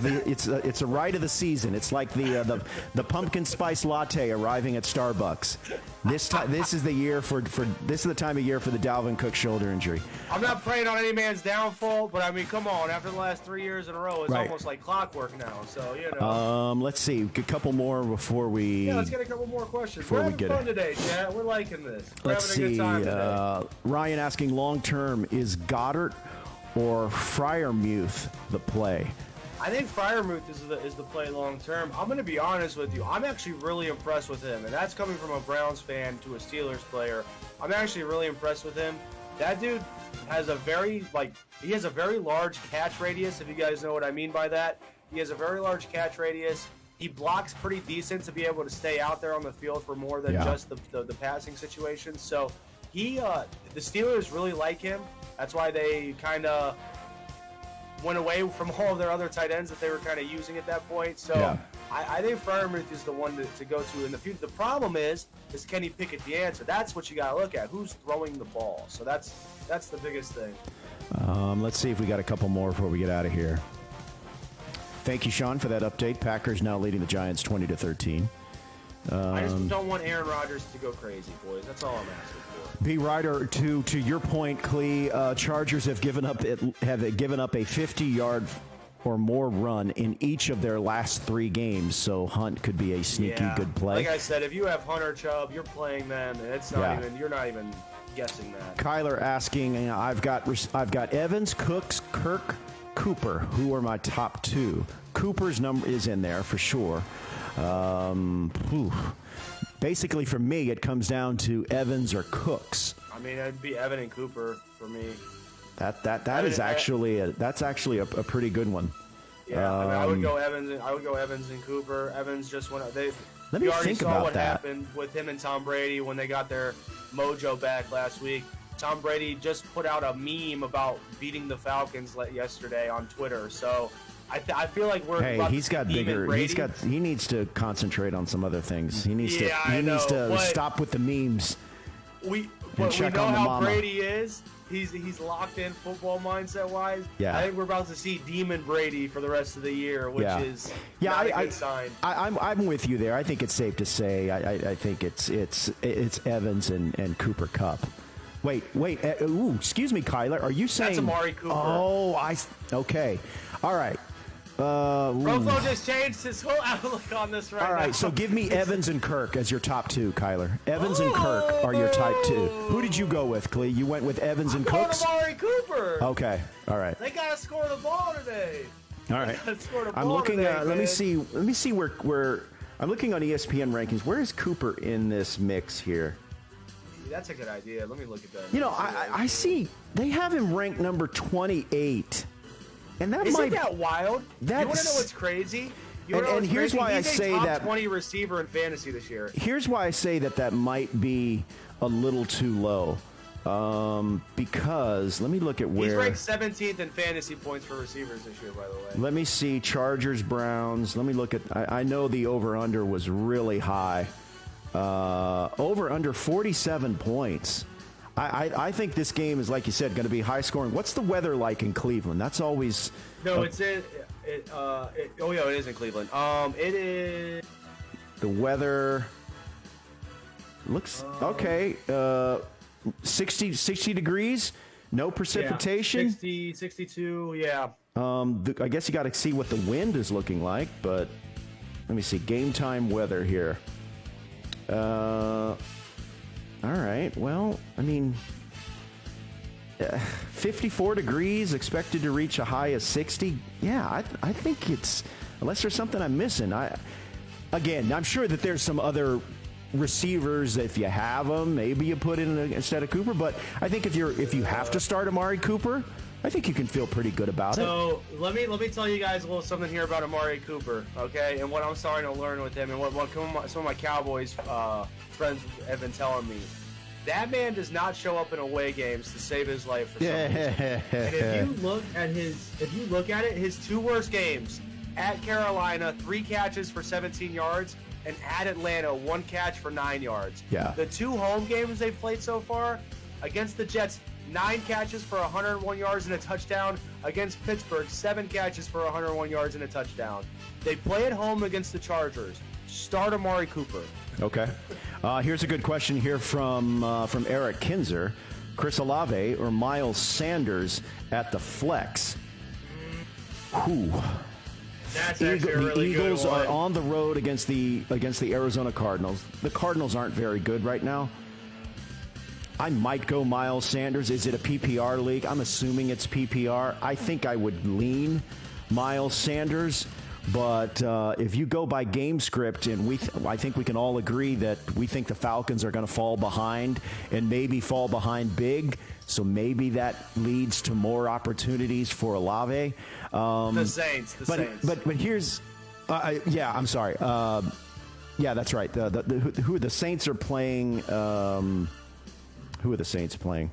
Speaker 1: the season. It's like the pumpkin spice latte arriving at Starbucks. This is the year this is the time of year for the Dalvin Cook shoulder injury.
Speaker 2: I'm not praying on any man's downfall, but I mean, come on. After the last 3 years in a row, it's almost like clockwork now. So
Speaker 1: let's see, a couple more before we.
Speaker 2: Yeah, let's get a couple more questions. We're having fun today, Chad. We're liking this.
Speaker 1: Let's see. Ryan asking, long term, is Goddard or Freiermuth the play?
Speaker 2: I think Freiermuth is the play long term. I'm going to be honest with you. I'm actually really impressed with him, and that's coming from a Browns fan to a Steelers player. I'm actually really impressed with him. That dude has a very large catch radius, if you guys know what I mean by that. He has a very large catch radius. He blocks pretty decent to be able to stay out there on the field for more than just the passing situation. So the Steelers really like him. That's why they kind of went away from all of their other tight ends that they were kind of using at that point. So I think Freiermuth is the one to go to in the future. The problem is Kenny Pickett the answer? That's what you got to look at. Who's throwing the ball? So that's the biggest thing.
Speaker 1: Let's see if we got a couple more before we get out of here. Thank you, Sean, for that update. Packers now leading the Giants 20-13.
Speaker 2: I just don't want Aaron Rodgers to go crazy, boys. That's all I'm asking for.
Speaker 1: B. Ryder, to your point, Clee, Chargers have given up a 50-yard or more run in each of their last 3 games, so Hunt could be a sneaky good play.
Speaker 2: Like I said, if you have Hunt or Chubb, you're playing them, and it's not even. You're not even guessing that.
Speaker 1: Kyler asking, I've got Evans, Cooks, Kirk, Cooper. Who are my top 2? Cooper's number is in there for sure. Basically, for me, it comes down to Evans or Cooks.
Speaker 2: I mean, it'd be Evan and Cooper for me.
Speaker 1: That's actually a pretty good one.
Speaker 2: Yeah, I mean, I would go Evans and Cooper. Evans just went.
Speaker 1: Let me think about
Speaker 2: what
Speaker 1: that.
Speaker 2: happened with him and Tom Brady when they got their mojo back last week. Tom Brady just put out a meme about beating the Falcons yesterday on Twitter. So I feel like we're.
Speaker 1: Hey, he's got bigger. He needs to concentrate on some other things. He needs to stop with the memes.
Speaker 2: We know how Brady is. He's locked in football mindset wise.
Speaker 1: Yeah.
Speaker 2: I think we're about to see Demon Brady for the rest of the year, which is not a good sign.
Speaker 1: I'm with you there. I think it's safe to say I think it's Evans and Cooper Kupp. Wait. Excuse me, Kyler. Are you saying
Speaker 2: that's Amari Cooper?
Speaker 1: Oh, okay. All right.
Speaker 2: ROFLO just changed his whole outlook on this right now.
Speaker 1: All right, so give me Evans and Kirk as your top 2, Kyler. Evans and Kirk are your type 2. Who did you go with, CLE? You went with Evans and Cooks?
Speaker 2: Amari Cooper.
Speaker 1: Okay, all right.
Speaker 2: They got to score the ball today.
Speaker 1: All right. I'm looking
Speaker 2: today,
Speaker 1: let me see where I'm looking on ESPN rankings. Where is Cooper in this mix here?
Speaker 2: That's a good idea. Let me look at that.
Speaker 1: You know, I see they have him ranked number 28. And
Speaker 2: Isn't that wild?
Speaker 1: You
Speaker 2: want to know what's crazy?
Speaker 1: And here's why I say
Speaker 2: that. He's a
Speaker 1: that
Speaker 2: top 20 receiver in fantasy this year.
Speaker 1: Here's why I say that might be a little too low. Because let me look at where...
Speaker 2: He's ranked 17th in fantasy points for receivers this year, by the way.
Speaker 1: Let me see. Chargers, Browns. Let me look at... I know the over-under was really high. Over-under 47 points. I think this game is, like you said, going to be high scoring. What's the weather like in Cleveland? That's always...
Speaker 2: No, it is in Cleveland. It is...
Speaker 1: The weather looks okay. 60 degrees, no precipitation.
Speaker 2: 60, 62, yeah.
Speaker 1: I guess you got to see what the wind is looking like, but let me see. Game time weather here. All right. Well, I mean, 54 degrees, expected to reach a high of 60. Yeah, I think it's, unless there's something I'm missing. I'm sure that there's some other receivers. If you have them, maybe you put in instead of Cooper. But I think if you have to start Amari Cooper, I think you can feel pretty good about it.
Speaker 2: So let me tell you guys a little something here about Amari Cooper, okay? And what I'm starting to learn with him, and what some of my Cowboys friends have been telling me. That man does not show up in away games to save his life for some reason. And if you look at it, his 2 worst games at Carolina, 3 catches for 17 yards, and at Atlanta, 1 catch for 9 yards.
Speaker 1: Yeah.
Speaker 2: The 2 home games they've played so far, against the Jets, 9 catches for 101 yards and a touchdown. Against Pittsburgh, 7 catches for 101 yards and a touchdown. They play at home against the Chargers. Start Amari Cooper.
Speaker 1: Okay. Here's a good question here from Eric Kinzer. Chris Olave or Miles Sanders at the flex? Who?
Speaker 2: That's actually a really
Speaker 1: the Eagles
Speaker 2: good one.
Speaker 1: are on the road against the Arizona Cardinals. The Cardinals aren't very good right now. I might go Miles Sanders. Is it a PPR league? I'm assuming it's PPR. I think I would lean Miles Sanders. But if you go by game script, and I think we can all agree that we think the Falcons are going to fall behind and maybe fall behind big. So maybe that leads to more opportunities for Olave.
Speaker 2: The Saints.
Speaker 1: But here's, I'm sorry. Yeah, that's right. Who the Saints are playing? Who are the Saints playing?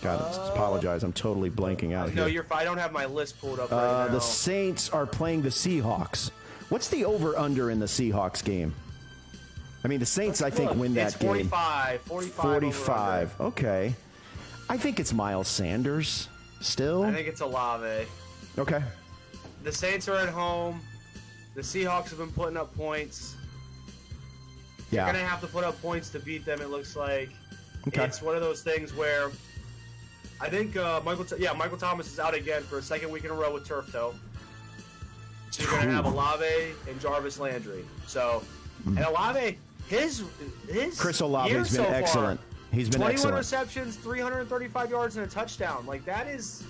Speaker 1: God, I apologize. I'm totally blanking out here.
Speaker 2: No, you're fine. I don't have my list pulled up right now.
Speaker 1: The Saints are playing the Seahawks. What's the over-under in the Seahawks game? I mean, the Saints, I think, win that game. 45. Okay. I think it's Miles Sanders still.
Speaker 2: I think it's Olave.
Speaker 1: Okay.
Speaker 2: The Saints are at home. The Seahawks have been putting up points.
Speaker 1: Yeah.
Speaker 2: You're going to have to put up points to beat them, it looks like.
Speaker 1: Okay.
Speaker 2: It's one of those things where I think Michael Thomas is out again for a second week in a row with turf toe. So you're going to have Olave and Jarvis Landry. So, and Olave, his
Speaker 1: Chris Olave's
Speaker 2: year
Speaker 1: been
Speaker 2: so
Speaker 1: excellent.
Speaker 2: Far,
Speaker 1: He's been
Speaker 2: 21
Speaker 1: excellent.
Speaker 2: receptions, 335 yards, and a touchdown. Like, that is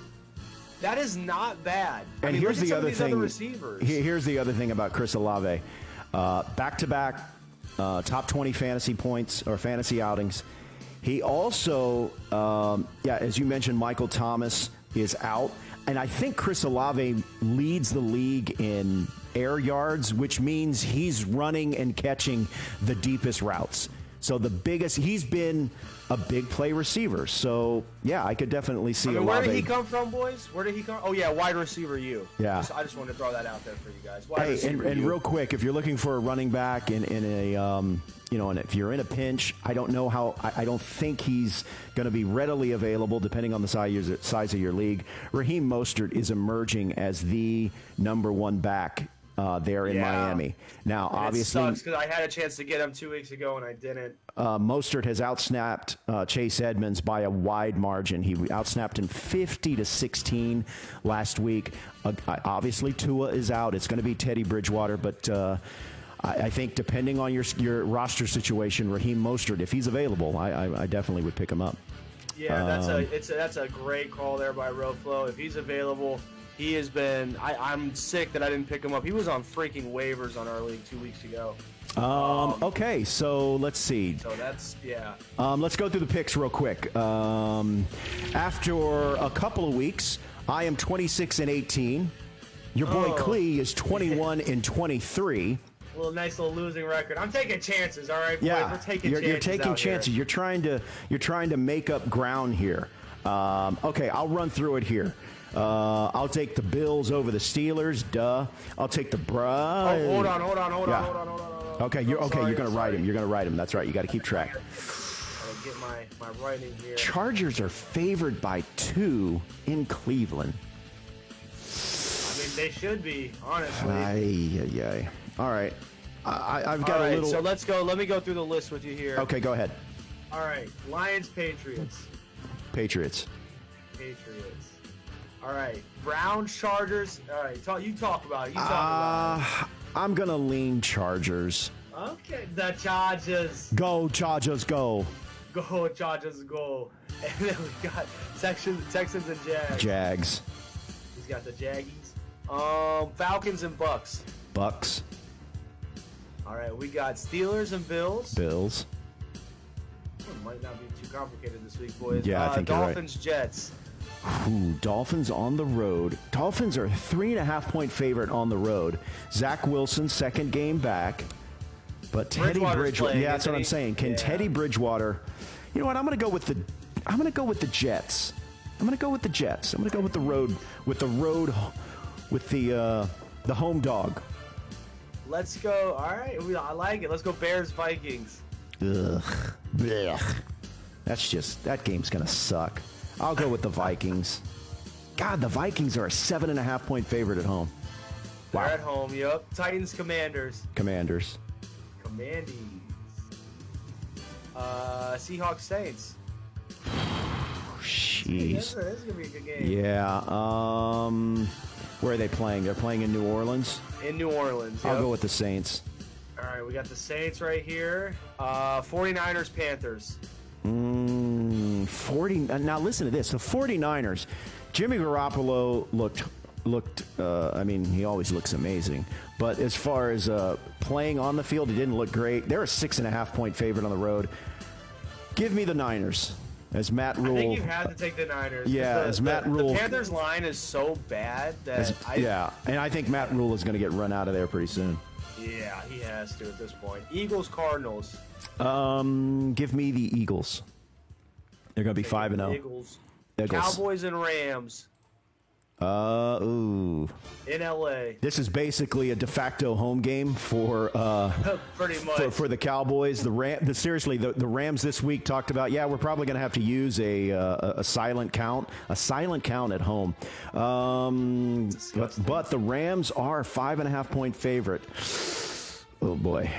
Speaker 2: not bad.
Speaker 1: And
Speaker 2: I mean,
Speaker 1: here's
Speaker 2: look at
Speaker 1: the
Speaker 2: some
Speaker 1: other
Speaker 2: of these
Speaker 1: thing.
Speaker 2: other receivers.
Speaker 1: Here's the other thing about Chris Olave. Back-to-back top 20 fantasy points or fantasy outings. He also, as you mentioned, Michael Thomas is out. And I think Chris Olave leads the league in air yards, which means he's running and catching the deepest routes. So he's been a big play receiver. So, yeah, I could definitely see Olave.
Speaker 2: Where did he come from, boys? Where did he come? Oh, yeah, wide receiver you.
Speaker 1: Yeah.
Speaker 2: I just wanted to throw that out there for you guys.
Speaker 1: And real quick, if you're looking for a running back in a and if you're in a pinch, I don't know how. I don't think he's going to be readily available, depending on the size of your league. Raheem Mostert is emerging as the number one back there in Miami. Now, obviously,
Speaker 2: it sucks because I had a chance to get him 2 weeks ago and I didn't.
Speaker 1: Mostert has outsnapped Chase Edmonds by a wide margin. He outsnapped him 50-16 last week. Obviously, Tua is out. It's going to be Teddy Bridgewater, but I think depending on your roster situation, Raheem Mostert, if he's available, I definitely would pick him up.
Speaker 2: Yeah, that's a great call there by ROFLO. If he's available, he has been. I'm sick that I didn't pick him up. He was on freaking waivers on our league 2 weeks ago.
Speaker 1: Okay, so let's see.
Speaker 2: So that's
Speaker 1: let's go through the picks real quick. After a couple of weeks, I am 26-18. Your boy CLE is 21-23.
Speaker 2: Nice little losing record. I'm taking chances, all right, boys.
Speaker 1: Yeah,
Speaker 2: we're taking
Speaker 1: you're
Speaker 2: chances.
Speaker 1: taking chances.
Speaker 2: Here.
Speaker 1: You're trying to make up ground here. Okay, I'll run through it here. I'll take the Bills over the Steelers. Duh. I'll take the Browns.
Speaker 2: Hold on.
Speaker 1: Okay, you're gonna write him. You're gonna write him. That's right. You got to keep track.
Speaker 2: I'll get my writing here.
Speaker 1: Chargers are favored by 2 in Cleveland.
Speaker 2: I mean, they should be, honestly.
Speaker 1: Ay. All right. I've got a little.
Speaker 2: So let's go. Let me go through the list with you here.
Speaker 1: Okay, go ahead.
Speaker 2: All right. Lions, Patriots.
Speaker 1: Patriots.
Speaker 2: All right. Browns, Chargers. All right. You talk about it. About it.
Speaker 1: I'm gonna lean Chargers.
Speaker 2: Okay. The Chargers.
Speaker 1: Go Chargers, go.
Speaker 2: Go Chargers, go. And then we got Texans and Jags.
Speaker 1: Jags.
Speaker 2: He's got the Jaggies. Falcons and Bucks.
Speaker 1: Bucks.
Speaker 2: All right, we got Steelers and Bills.
Speaker 1: Bills.
Speaker 2: It might not be too complicated this week, boys.
Speaker 1: Yeah, I think
Speaker 2: Dolphins,
Speaker 1: you're right.
Speaker 2: Jets.
Speaker 1: Ooh, Dolphins on the road. Dolphins are a 3.5-point favorite on the road. Zach Wilson, second game back. But Teddy Bridgewater. Yeah, that's what I'm saying. Can Teddy Bridgewater? You know what? I'm going to go with the Jets. I'm going to go with the road. With the home dog.
Speaker 2: Let's go. All right, I like it. Let's go Bears, Vikings.
Speaker 1: Ugh. Blech. That game's going to suck. I'll go with the Vikings. God, the Vikings are a 7.5-point favorite at home.
Speaker 2: Wow. They're at home, yep. Titans, Commanders.
Speaker 1: Commandees.
Speaker 2: Seahawks, Saints.
Speaker 1: Jeez.
Speaker 2: This is going to be a good game.
Speaker 1: Yeah. Where are they playing? They're playing in New Orleans?
Speaker 2: In New Orleans, yep.
Speaker 1: I'll go with the Saints.
Speaker 2: All right, we got the Saints right here. 49ers, Panthers.
Speaker 1: 40. Now listen to this. The 49ers, Jimmy Garoppolo looked. He always looks amazing. But as far as playing on the field, he didn't look great. They're a 6.5-point favorite on the road. Give me the Niners. As Matt Rule.
Speaker 2: I think you have to take the Niners.
Speaker 1: Yeah, as Matt Rule.
Speaker 2: The Panthers line is so bad that
Speaker 1: and I think Matt Rule is going to get run out of there pretty soon.
Speaker 2: Yeah, he has to at this point. Eagles, Cardinals.
Speaker 1: Give me the Eagles. They're going to be 5-0.
Speaker 2: Eagles. Cowboys and Rams.
Speaker 1: Ooh.
Speaker 2: In LA.
Speaker 1: This is basically a de facto home game for
Speaker 2: pretty much
Speaker 1: for the Cowboys. The Rams this week talked about, we're probably going to have to use a silent count at home. But the Rams are a 5.5-point favorite. Oh boy.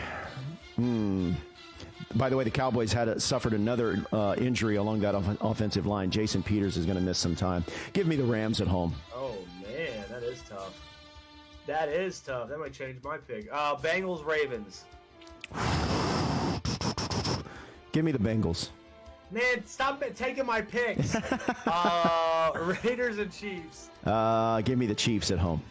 Speaker 1: By the way, the Cowboys suffered another injury along that offensive line. Jason Peters is going to miss some time. Give me the Rams at home.
Speaker 2: Oh, man, that is tough. That is tough. That might change my pick. Bengals, Ravens.
Speaker 1: Give me the Bengals.
Speaker 2: Man, stop taking my picks. Raiders and Chiefs.
Speaker 1: Give me the Chiefs at home.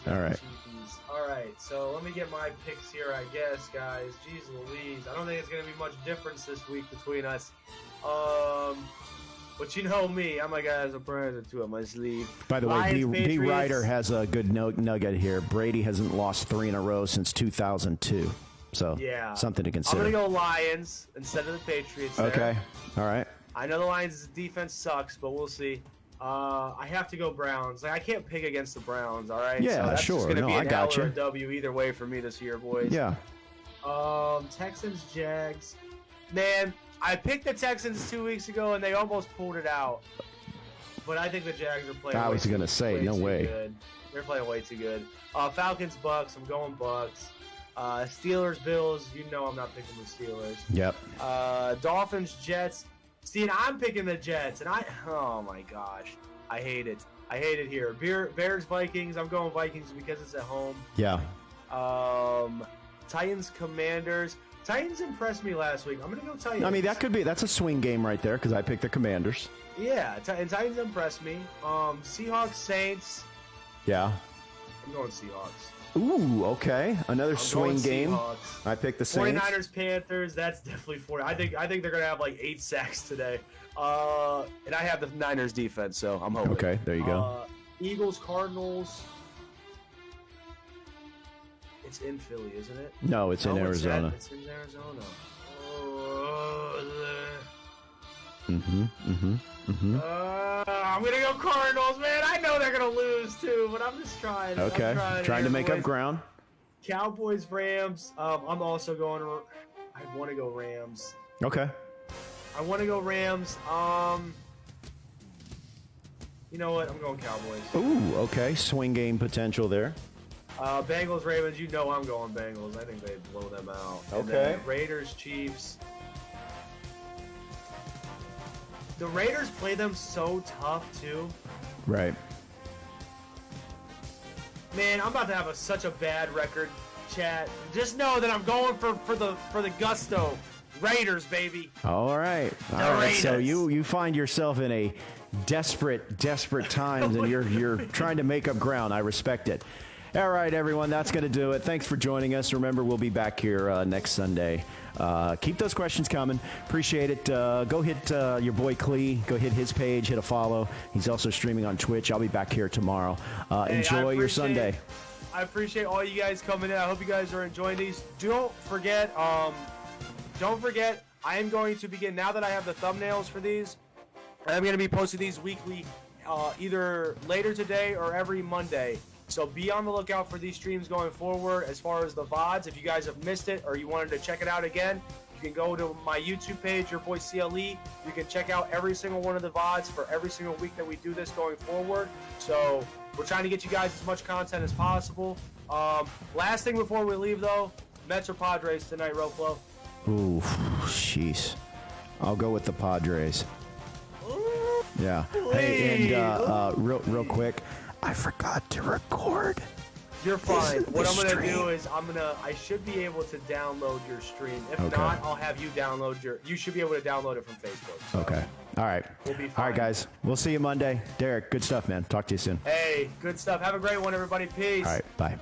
Speaker 2: All right.
Speaker 1: Chiefs.
Speaker 2: All right. So let me get my picks here, I guess, guys. Jeez Louise. I don't think it's going to be much difference this week between us. But you know me. I'm a guy has a surprise or two up my sleeve.
Speaker 1: By the way,
Speaker 2: Lions,
Speaker 1: D.
Speaker 2: Patriots.
Speaker 1: Ryder has a good nugget here. Brady hasn't lost 3 in a row since 2002. So,
Speaker 2: yeah,
Speaker 1: something to consider.
Speaker 2: I'm going to go Lions instead of the Patriots there.
Speaker 1: Okay. All right.
Speaker 2: I know the Lions' defense sucks, but we'll see. I have to go Browns. Like, I can't pick against the Browns, all right?
Speaker 1: Yeah,
Speaker 2: so that's
Speaker 1: sure.
Speaker 2: Just gonna be
Speaker 1: I
Speaker 2: an
Speaker 1: got
Speaker 2: L or
Speaker 1: you.
Speaker 2: a W either way for me this year, boys.
Speaker 1: Yeah.
Speaker 2: Texans, Jags. Man, I picked the Texans 2 weeks ago, and they almost pulled it out. But I think the Jags are playing
Speaker 1: I was going to say, no way.
Speaker 2: Good. They're playing way too good. Falcons, Bucks. I'm going Bucks. Steelers, Bills. You know I'm not picking the Steelers.
Speaker 1: Yep.
Speaker 2: Dolphins, Jets. See, and I'm picking the Jets, and oh my gosh, I hate it. I hate it here. Bears, Vikings. I'm going Vikings because it's at home.
Speaker 1: Yeah.
Speaker 2: Titans, Commanders. Titans impressed me last week. I'm gonna go Titans.
Speaker 1: I mean, that's a swing game right there because I picked the Commanders.
Speaker 2: Yeah, and Titans impressed me. Seahawks, Saints.
Speaker 1: Yeah.
Speaker 2: I'm going Seahawks.
Speaker 1: Ooh, okay. Another swing game.
Speaker 2: Seahawks.
Speaker 1: I picked the Saints.
Speaker 2: 49ers, Panthers. That's definitely 40. I think they're gonna have like 8 sacks today. And I have the Niners defense, so I'm hoping.
Speaker 1: Okay, there you go.
Speaker 2: Eagles, Cardinals. It's in Philly, isn't it?
Speaker 1: No, it's in Arizona.
Speaker 2: It's in Arizona. I'm gonna go Cardinals, man. I know they're gonna lose too, but I'm just trying.
Speaker 1: Okay, trying to make up ground.
Speaker 2: Cowboys, Rams. I'm also going. I want to go Rams.
Speaker 1: Okay.
Speaker 2: I want to go Rams. You know what? I'm going Cowboys.
Speaker 1: Ooh, okay. Swing game potential there.
Speaker 2: Bengals, Ravens. You know I'm going Bengals. I think they blow them out. And
Speaker 1: Okay.
Speaker 2: then Raiders, Chiefs. The Raiders play them so tough too.
Speaker 1: Right.
Speaker 2: Man, I'm about to have such a bad record, chat. Just know that I'm going for the gusto. Raiders, baby.
Speaker 1: All right. All right. So
Speaker 2: Raiders.
Speaker 1: you find yourself in a desperate times, and you're trying to make up ground. I respect it. All right, everyone. That's going to do it. Thanks for joining us. Remember, we'll be back here next Sunday. Keep those questions coming. Appreciate it. Go hit your boy CLE. Go hit his page. Hit a follow. He's also streaming on Twitch. I'll be back here tomorrow. Enjoy your Sunday.
Speaker 2: I appreciate all you guys coming in. I hope you guys are enjoying these. Don't forget, I am going to begin, now that I have the thumbnails for these, I'm going to be posting these weekly, either later today or every Monday. So be on the lookout for these streams going forward. As far as the VODs, if you guys have missed it or you wanted to check it out again, you can go to my YouTube page, your boy CLE. You can check out every single one of the VODs for every single week that we do this going forward. So we're trying to get you guys as much content as possible. Last thing before we leave, though, Mets or Padres tonight, ROFLO?
Speaker 1: Ooh, jeez. I'll go with the Padres. Yeah. Hey, and real quick, I forgot to record.
Speaker 2: You're fine. What I'm gonna
Speaker 1: stream.
Speaker 2: do is I should be able to download your stream. If
Speaker 1: Okay.
Speaker 2: not, I'll have you download you should be able to download it from Facebook. So
Speaker 1: Okay. All right.
Speaker 2: We'll be
Speaker 1: All
Speaker 2: fine.
Speaker 1: right, guys. We'll see you Monday. Derek, good stuff, man. Talk to you soon.
Speaker 2: Hey, good stuff. Have a great one, everybody. Peace.
Speaker 1: All right. Bye.